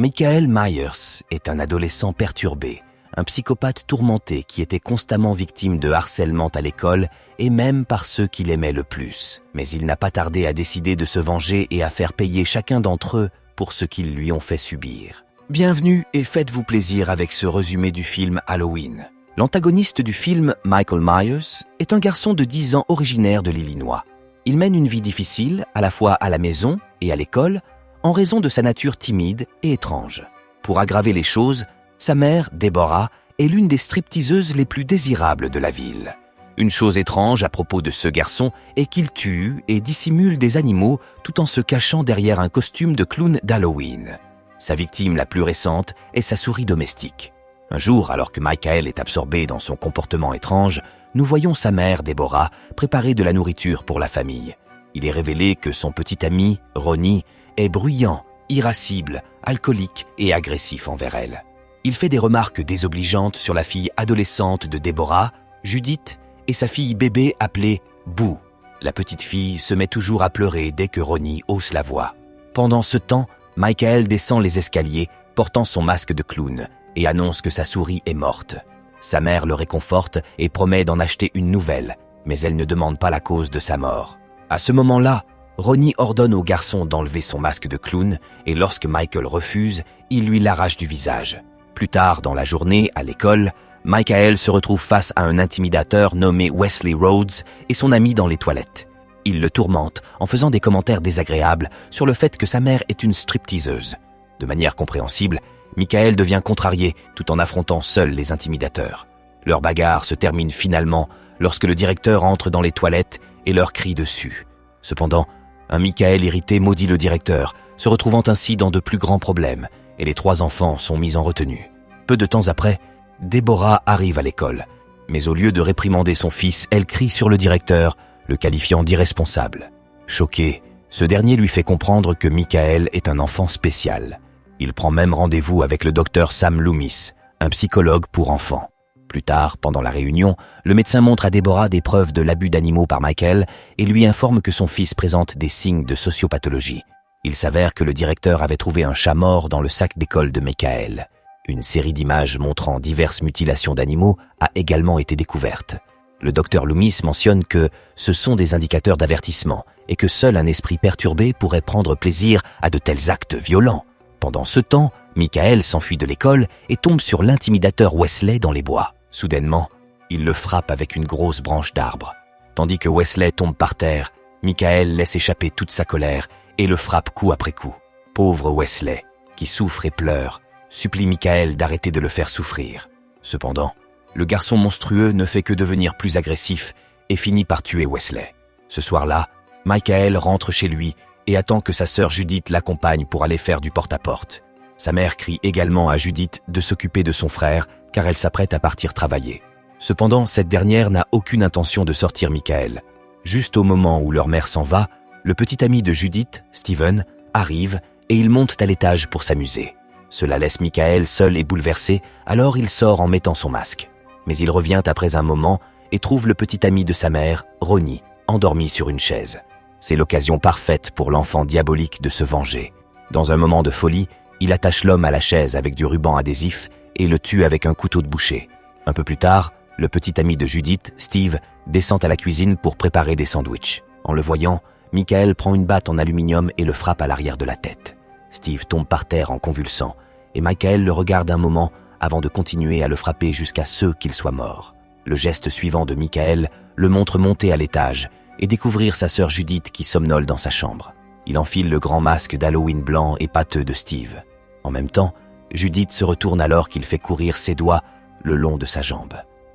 Michael Myers est un adolescent perturbé, un psychopathe tourmenté qui était constamment victime de harcèlement à l'école et même par ceux qu'il aimait le plus. Mais il n'a pas tardé à décider de se venger et à faire payer chacun d'entre eux pour ce qu'ils lui ont fait subir. Bienvenue et faites-vous plaisir avec ce résumé du film Halloween. L'antagoniste du film, Michael Myers, est un garçon de 10 ans originaire de l'Illinois. Il mène une vie difficile, à la fois à la maison et à l'école, en raison de sa nature timide et étrange. Pour aggraver les choses, sa mère, Deborah, est l'une des stripteaseuses les plus désirables de la ville. Une chose étrange à propos de ce garçon est qu'il tue et dissimule des animaux tout en se cachant derrière un costume de clown d'Halloween. Sa victime la plus récente est sa souris domestique. Un jour, alors que Michael est absorbé dans son comportement étrange, nous voyons sa mère, Deborah, préparer de la nourriture pour la famille. Il est révélé que son petit ami, Ronnie, est bruyant, irascible, alcoolique et agressif envers elle. Il fait des remarques désobligeantes sur la fille adolescente de Deborah, Judith, et sa fille bébé appelée Boo. La petite fille se met toujours à pleurer dès que Ronnie hausse la voix. Pendant ce temps, Michael descend les escaliers, portant son masque de clown, et annonce que sa souris est morte. Sa mère le réconforte et promet d'en acheter une nouvelle, mais elle ne demande pas la cause de sa mort. À ce moment-là, Ronnie ordonne au garçon d'enlever son masque de clown et lorsque Michael refuse, il lui l'arrache du visage. Plus tard dans la journée, à l'école, Michael se retrouve face à un intimidateur nommé Wesley Rhodes et son ami dans les toilettes. Il le tourmente en faisant des commentaires désagréables sur le fait que sa mère est une stripteaseuse. De manière compréhensible, Michael devient contrarié tout en affrontant seul les intimidateurs. Leur bagarre se termine finalement lorsque le directeur entre dans les toilettes et leur crie dessus. Cependant, un Michael irrité maudit le directeur, se retrouvant ainsi dans de plus grands problèmes, et les 3 enfants sont mis en retenue. Peu de temps après, Deborah arrive à l'école, mais au lieu de réprimander son fils, elle crie sur le directeur, le qualifiant d'irresponsable. Choqué, ce dernier lui fait comprendre que Michael est un enfant spécial. Il prend même rendez-vous avec le docteur Sam Loomis, un psychologue pour enfants. Plus tard, pendant la réunion, le médecin montre à Deborah des preuves de l'abus d'animaux par Michael et lui informe que son fils présente des signes de sociopathologie. Il s'avère que le directeur avait trouvé un chat mort dans le sac d'école de Michael. Une série d'images montrant diverses mutilations d'animaux a également été découverte. Le docteur Loomis mentionne que ce sont des indicateurs d'avertissement et que seul un esprit perturbé pourrait prendre plaisir à de tels actes violents. Pendant ce temps, Michael s'enfuit de l'école et tombe sur l'intimidateur Wesley dans les bois. Soudainement, il le frappe avec une grosse branche d'arbre. Tandis que Wesley tombe par terre, Michael laisse échapper toute sa colère et le frappe coup après coup. Pauvre Wesley, qui souffre et pleure, supplie Michael d'arrêter de le faire souffrir. Cependant, le garçon monstrueux ne fait que devenir plus agressif et finit par tuer Wesley. Ce soir-là, Michael rentre chez lui et attend que sa sœur Judith l'accompagne pour aller faire du porte-à-porte. Sa mère crie également à Judith de s'occuper de son frère car elle s'apprête à partir travailler. Cependant, cette dernière n'a aucune intention de sortir Michael. Juste au moment où leur mère s'en va, le petit ami de Judith, Steven, arrive et ils montent à l'étage pour s'amuser. Cela laisse Michael seul et bouleversé, alors il sort en mettant son masque. Mais il revient après un moment et trouve le petit ami de sa mère, Ronnie, endormi sur une chaise. C'est l'occasion parfaite pour l'enfant diabolique de se venger. Dans un moment de folie, il attache l'homme à la chaise avec du ruban adhésif et le tue avec un couteau de boucher. Un peu plus tard, le petit ami de Judith, Steve, descend à la cuisine pour préparer des sandwichs. En le voyant, Michael prend une batte en aluminium et le frappe à l'arrière de la tête. Steve tombe par terre en convulsant et Michael le regarde un moment avant de continuer à le frapper jusqu'à ce qu'il soit mort. Le geste suivant de Michael le montre monter à l'étage et découvrir sa sœur Judith qui somnole dans sa chambre. Il enfile le grand masque d'Halloween blanc et pâteux de Steve. En même temps, Judith se retourne alors qu'il fait courir ses doigts le long de sa jambe.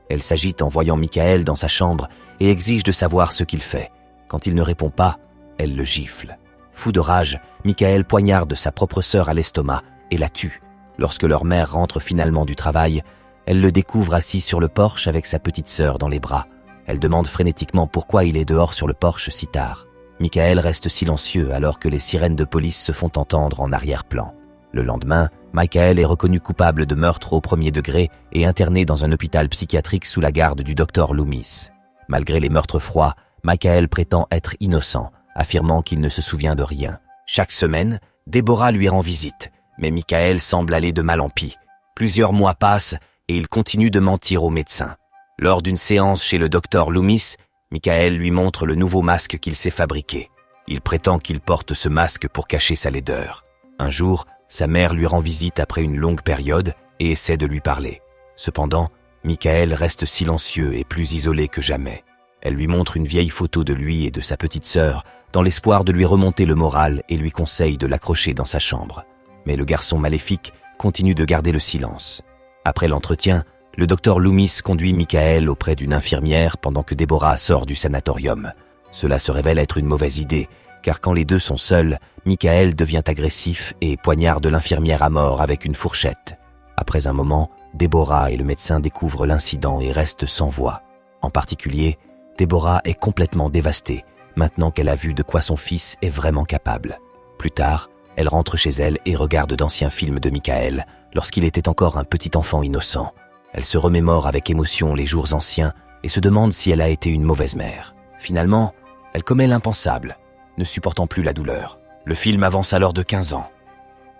Elle s'agite en voyant Michael dans sa chambre et exige de savoir ce qu'il fait. Quand il ne répond pas, elle le gifle. Fou de rage, Michael poignarde sa propre sœur à l'estomac et la tue. Lorsque leur mère rentre finalement du travail, elle le découvre assis sur le porche avec sa petite sœur dans les bras. Elle demande frénétiquement pourquoi il est dehors sur le porche si tard. Michael reste silencieux alors que les sirènes de police se font entendre en arrière-plan. Le lendemain, Michael est reconnu coupable de meurtre au premier degré et interné dans un hôpital psychiatrique sous la garde du docteur Loomis. Malgré les meurtres froids, Michael prétend être innocent, affirmant qu'il ne se souvient de rien. Chaque semaine, Deborah lui rend visite, Mais Michael semble aller de mal en pis. Plusieurs mois passent et il continue de mentir au médecin. Lors d'une séance chez le docteur Loomis, Michael lui montre le nouveau masque qu'il s'est fabriqué. Il prétend qu'il porte ce masque pour cacher sa laideur. Un jour, sa mère lui rend visite après une longue période et essaie de lui parler. Cependant, Michael reste silencieux et plus isolé que jamais. Elle lui montre une vieille photo de lui et de sa petite sœur, dans l'espoir de lui remonter le moral et lui conseille de l'accrocher dans sa chambre. Mais le garçon maléfique continue de garder le silence. Après l'entretien, le docteur Loomis conduit Michael auprès d'une infirmière pendant que Deborah sort du sanatorium. Cela se révèle être une mauvaise idée, car quand les deux sont seuls, Michael devient agressif et poignarde l'infirmière à mort avec une fourchette. Après un moment, Deborah et le médecin découvrent l'incident et restent sans voix. En particulier, Deborah est complètement dévastée, maintenant qu'elle a vu de quoi son fils est vraiment capable. Plus tard, elle rentre chez elle et regarde d'anciens films de Michael, lorsqu'il était encore un petit enfant innocent. Elle se remémore avec émotion les jours anciens et se demande si elle a été une mauvaise mère. Finalement, elle commet l'impensable, ne supportant plus la douleur. Le film avance alors de 15 ans.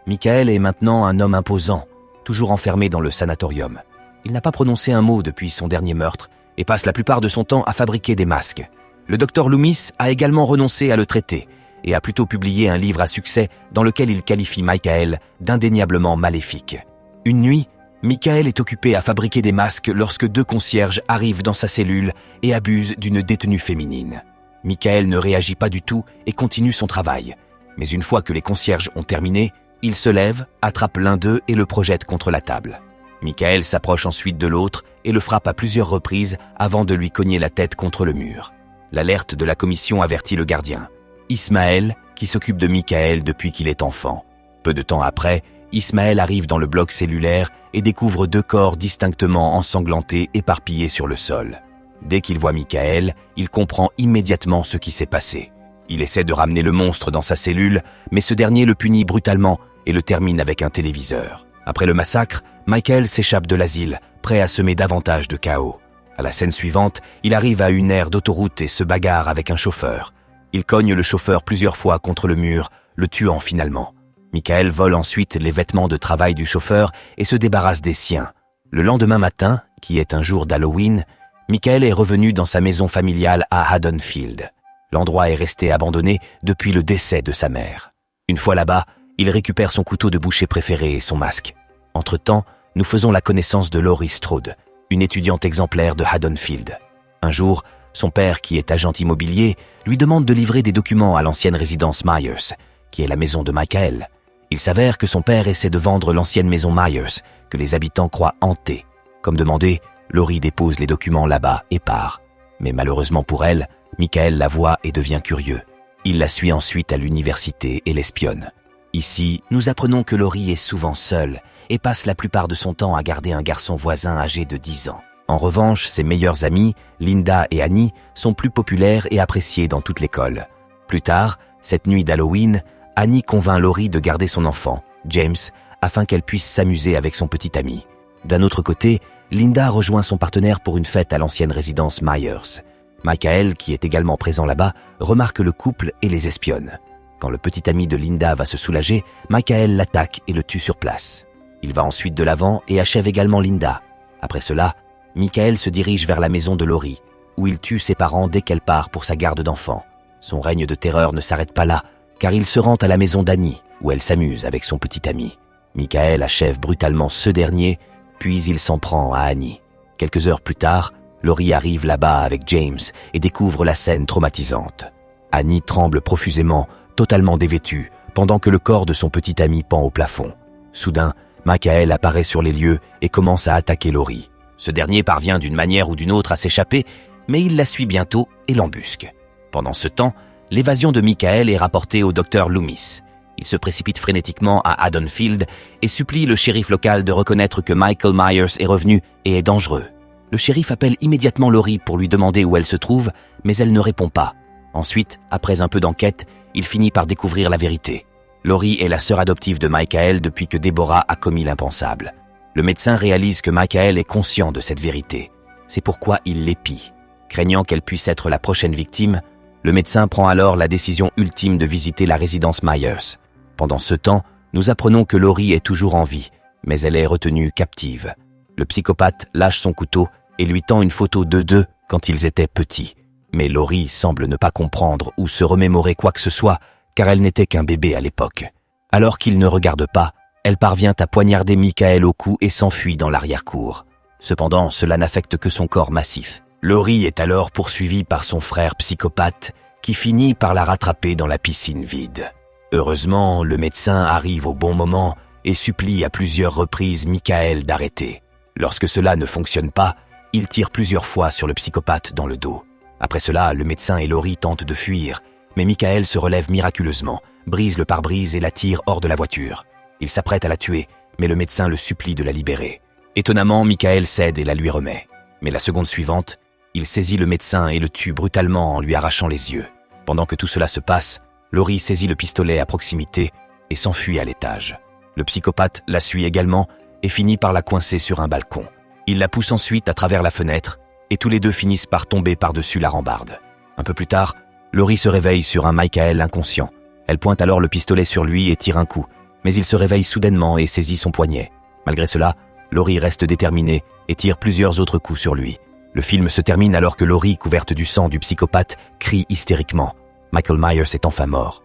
Michael est maintenant un homme imposant, toujours enfermé dans le sanatorium. Il n'a pas prononcé un mot depuis son dernier meurtre et passe la plupart de son temps à fabriquer des masques. Le docteur Loomis a également renoncé à le traiter et a plutôt publié un livre à succès dans lequel il qualifie Michael d'indéniablement maléfique. Une nuit, Michael est occupé à fabriquer des masques lorsque 2 concierges arrivent dans sa cellule et abusent d'une détenue féminine. Michael ne réagit pas du tout et continue son travail. Mais une fois que les concierges ont terminé, il se lève, attrape l'un d'eux et le projette contre la table. Michael s'approche ensuite de l'autre et le frappe à plusieurs reprises avant de lui cogner la tête contre le mur. L'alerte de la commission avertit le gardien, Ismaël, qui s'occupe de Michael depuis qu'il est enfant. Peu de temps après, Ismaël arrive dans le bloc cellulaire et découvre 2 corps distinctement ensanglantés éparpillés sur le sol. Dès qu'il voit Michael, il comprend immédiatement ce qui s'est passé. Il essaie de ramener le monstre dans sa cellule, mais ce dernier le punit brutalement et le termine avec un téléviseur. Après le massacre, Michael s'échappe de l'asile, prêt à semer davantage de chaos. À la scène suivante, il arrive à une aire d'autoroute et se bagarre avec un chauffeur. Il cogne le chauffeur plusieurs fois contre le mur, le tuant finalement. Michael vole ensuite les vêtements de travail du chauffeur et se débarrasse des siens. Le lendemain matin, qui est un jour d'Halloween, Michael est revenu dans sa maison familiale à Haddonfield. L'endroit est resté abandonné depuis le décès de sa mère. Une fois là-bas, il récupère son couteau de boucher préféré et son masque. Entre-temps, nous faisons la connaissance de Laurie Strode, une étudiante exemplaire de Haddonfield. Un jour, son père, qui est agent immobilier, lui demande de livrer des documents à l'ancienne résidence Myers, qui est la maison de Michael. Il s'avère que son père essaie de vendre l'ancienne maison Myers, que les habitants croient hantée. Comme demandé, Laurie dépose les documents là-bas et part. Mais malheureusement pour elle, Michael la voit et devient curieux. Il la suit ensuite à l'université et l'espionne. Ici, nous apprenons que Laurie est souvent seule et passe la plupart de son temps à garder un garçon voisin âgé de 10 ans. En revanche, ses meilleures amies, Linda et Annie, sont plus populaires et appréciées dans toute l'école. Plus tard, cette nuit d'Halloween, Annie convainc Laurie de garder son enfant, James, afin qu'elle puisse s'amuser avec son petit ami. D'un autre côté, Linda rejoint son partenaire pour une fête à l'ancienne résidence Myers. Michael, qui est également présent là-bas, remarque le couple et les espionne. Quand le petit ami de Linda va se soulager, Michael l'attaque et le tue sur place. Il va ensuite de l'avant et achève également Linda. Après cela, Michael se dirige vers la maison de Laurie, où il tue ses parents dès qu'elle part pour sa garde d'enfants. Son règne de terreur ne s'arrête pas là, car il se rend à la maison d'Annie, où elle s'amuse avec son petit ami. Michael achève brutalement ce dernier, puis il s'en prend à Annie. Quelques heures plus tard, Laurie arrive là-bas avec James et découvre la scène traumatisante. Annie tremble profusément, totalement dévêtue, pendant que le corps de son petit ami pend au plafond. Soudain, Michael apparaît sur les lieux et commence à attaquer Laurie. Ce dernier parvient d'une manière ou d'une autre à s'échapper, mais il la suit bientôt et l'embusque. Pendant ce temps, l'évasion de Michael est rapportée au docteur Loomis. Il se précipite frénétiquement à Haddonfield et supplie le shérif local de reconnaître que Michael Myers est revenu et est dangereux. Le shérif appelle immédiatement Laurie pour lui demander où elle se trouve, mais elle ne répond pas. Ensuite, après un peu d'enquête, il finit par découvrir la vérité. Laurie est la sœur adoptive de Michael depuis que Deborah a commis l'impensable. Le médecin réalise que Michael est conscient de cette vérité. C'est pourquoi il l'épie. Craignant qu'elle puisse être la prochaine victime, le médecin prend alors la décision ultime de visiter la résidence Myers. Pendant ce temps, Nous apprenons que Laurie est toujours en vie, mais elle est retenue captive. Le psychopathe lâche son couteau et lui tend une photo d'eux deux quand ils étaient petits. Mais Laurie semble ne pas comprendre ou se remémorer quoi que ce soit, car elle n'était qu'un bébé à l'époque. Alors qu'il ne regarde pas, elle parvient à poignarder Michael au cou et s'enfuit dans l'arrière-cour. Cependant, cela n'affecte que son corps massif. Laurie est alors poursuivie par son frère psychopathe, qui finit par la rattraper dans la piscine vide. Heureusement, le médecin arrive au bon moment et supplie à plusieurs reprises Michael d'arrêter. Lorsque cela ne fonctionne pas, il tire plusieurs fois sur le psychopathe dans le dos. Après cela, le médecin et Laurie tentent de fuir, mais Michael se relève miraculeusement, brise le pare-brise et la tire hors de la voiture. Il s'apprête à la tuer, mais le médecin le supplie de la libérer. Étonnamment, Michael cède et la lui remet. Mais la seconde suivante, il saisit le médecin et le tue brutalement en lui arrachant les yeux. Pendant que tout cela se passe, Laurie saisit le pistolet à proximité et s'enfuit à l'étage. Le psychopathe la suit également et finit par la coincer sur un balcon. Il la pousse ensuite à travers la fenêtre et tous les deux finissent par tomber par-dessus la rambarde. Un peu plus tard, Laurie se réveille sur un Michael inconscient. Elle pointe alors le pistolet sur lui et tire un coup, mais il se réveille soudainement et saisit son poignet. Malgré cela, Laurie reste déterminée et tire plusieurs autres coups sur lui. Le film se termine alors que Laurie, couverte du sang du psychopathe, crie hystériquement. Michael Myers est enfin mort.